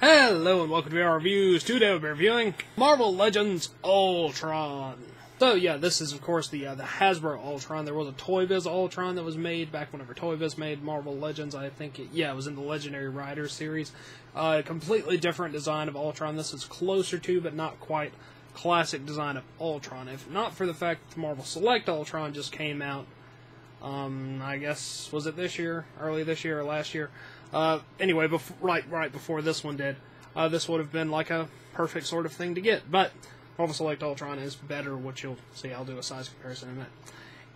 Hello and welcome to our reviews. Today we'll be reviewing Marvel Legends Ultron. So yeah, this is of course the Hasbro Ultron. There was a Toy Biz Ultron that was made back whenever Toy Biz made Marvel Legends. I think it was in the Legendary Riders series. A completely different design of Ultron. This is closer to, but not quite, classic design of Ultron. If not for the fact that the Marvel Select Ultron just came out, I guess, was it this year, early this year or last year? Anyway, right before this one did, this would have been like a perfect sort of thing to get. But Marvel Select Ultron is better, which you'll see. I'll do a size comparison in a minute.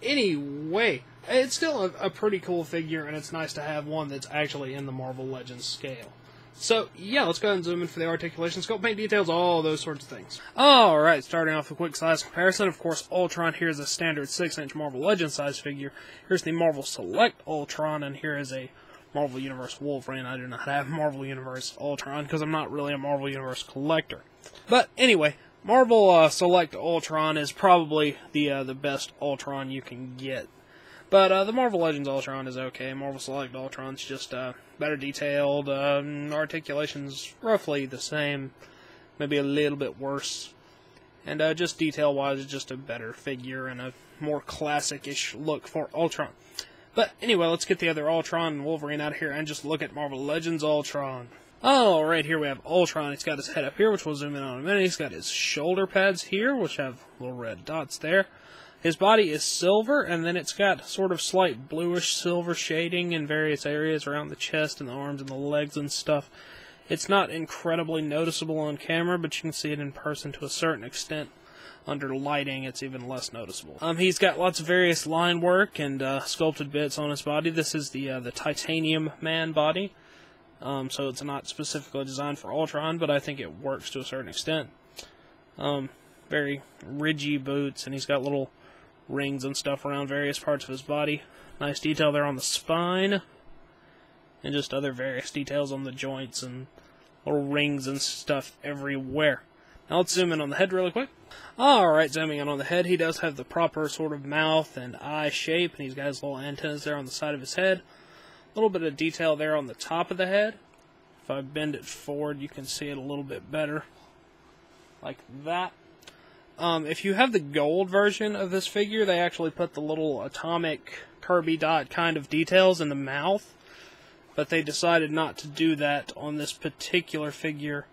Anyway, it's still a pretty cool figure, and it's nice to have one that's actually in the Marvel Legends scale. So, yeah, let's go ahead and zoom in for the articulation, sculpt, paint details, all those sorts of things. Alright, starting off with a quick size comparison. Of course, Ultron here is a standard 6-inch Marvel Legends size figure. Here's the Marvel Select Ultron, and here is a Marvel Universe Wolverine. I do not have Marvel Universe Ultron, because I'm not really a Marvel Universe collector. But, anyway, Marvel Select Ultron is probably the best Ultron you can get. But the Marvel Legends Ultron is okay. Marvel Select Ultron's just better detailed. Articulation's roughly the same, maybe a little bit worse. And just detail-wise, it's just a better figure and a more classic-ish look for Ultron. But anyway, let's get the other Ultron and Wolverine out of here and just look at Marvel Legends Ultron. Alright, here we have Ultron. He's got his head up here, which we'll zoom in on in a minute. He's got his shoulder pads here, which have little red dots there. His body is silver, and then it's got sort of slight bluish silver shading in various areas around the chest and the arms and the legs and stuff. It's not incredibly noticeable on camera, but you can see it in person to a certain extent. Under lighting, it's even less noticeable. He's got lots of various line work and sculpted bits on his body. This is the Titanium Man body, so it's not specifically designed for Ultron, but I think it works to a certain extent. Very ridgy boots, and he's got little rings and stuff around various parts of his body. Nice detail there on the spine, and just other various details on the joints and little rings and stuff everywhere. Now let's zoom in on the head really quick. Alright, zooming in on the head, he does have the proper sort of mouth and eye shape, and he's got his little antennas there on the side of his head. A little bit of detail there on the top of the head. If I bend it forward, you can see it a little bit better. Like that. If you have the gold version of this figure, they actually put the little atomic Kirby dot kind of details in the mouth, but they decided not to do that on this particular figure.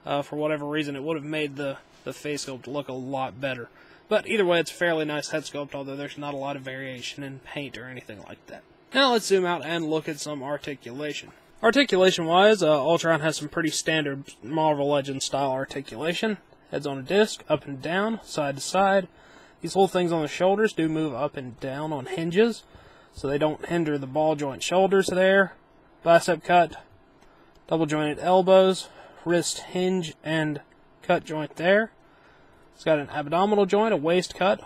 For whatever reason, it would have made the face sculpt look a lot better. But either way, it's a fairly nice head sculpt, although there's not a lot of variation in paint or anything like that. Now let's zoom out and look at some articulation. Articulation-wise, Ultron has some pretty standard Marvel Legends style articulation. Head's on a disc, up and down, side to side. These little things on the shoulders do move up and down on hinges, so they don't hinder the ball joint shoulders there. Bicep cut, double jointed elbows, wrist hinge and cut joint there. It's got an abdominal joint, a waist cut,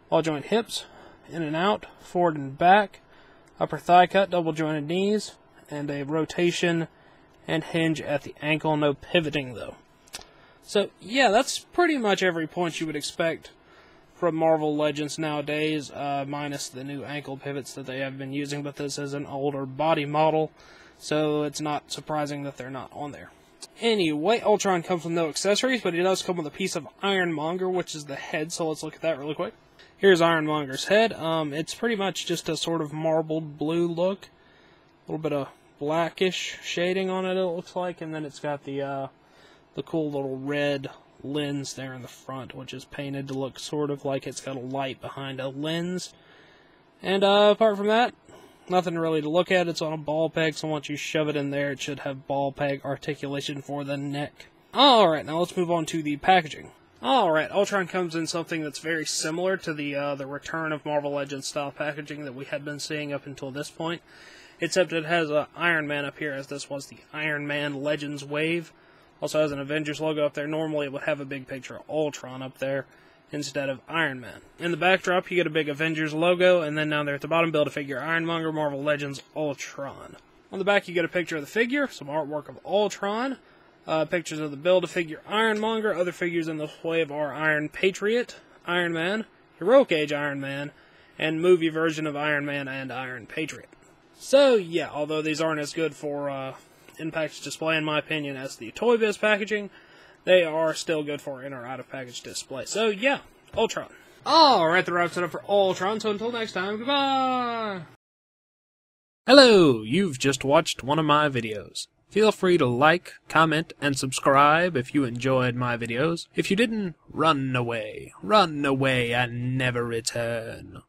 ball joint hips, in and out, forward and back, upper thigh cut, double jointed knees, and a rotation and hinge at the ankle, no pivoting though. So, yeah, that's pretty much every point you would expect from Marvel Legends nowadays, minus the new ankle pivots that they have been using, but this is an older body model, so it's not surprising that they're not on there. Anyway, Ultron comes with no accessories, but he does come with a piece of Monger, which is the head, so let's look at that really quick. Here's Monger's head. It's pretty much just a sort of marbled blue look, a little bit of blackish shading on it, it looks like, and then it's got the cool little red lens there in the front, which is painted to look sort of like it's got a light behind a lens. And apart from that, nothing really to look at. It's on a ball peg, so once you shove it in there, it should have ball peg articulation for the neck. Alright, now let's move on to the packaging. Alright, Ultron comes in something that's very similar to the return of Marvel Legends style packaging that we had been seeing up until this point, except it has Iron Man up here, as this was the Iron Man Legends wave. Also has an Avengers logo up there. Normally it would have a big picture of Ultron up there instead of Iron Man. In the backdrop, you get a big Avengers logo, and then down there at the bottom, Build-A-Figure Ironmonger, Marvel Legends Ultron. On the back, you get a picture of the figure, some artwork of Ultron, pictures of the Build-A-Figure Ironmonger, other figures in the wave are Iron Patriot, Iron Man, Heroic Age Iron Man, and movie version of Iron Man and Iron Patriot. So, yeah, although these aren't as good for in-package display, in my opinion, as the Toy Biz packaging. They are still good for in or out-of-package display. So, yeah, Ultron. Alright, that wraps it up for Ultron, so until next time, goodbye! Hello, you've just watched one of my videos. Feel free to like, comment, and subscribe if you enjoyed my videos. If you didn't, run away and never return.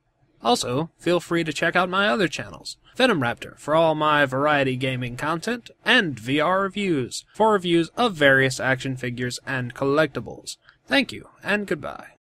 Also, feel free to check out my other channels, Venom Raptor for all my variety gaming content, and VR Reviews for reviews of various action figures and collectibles. Thank you, and goodbye.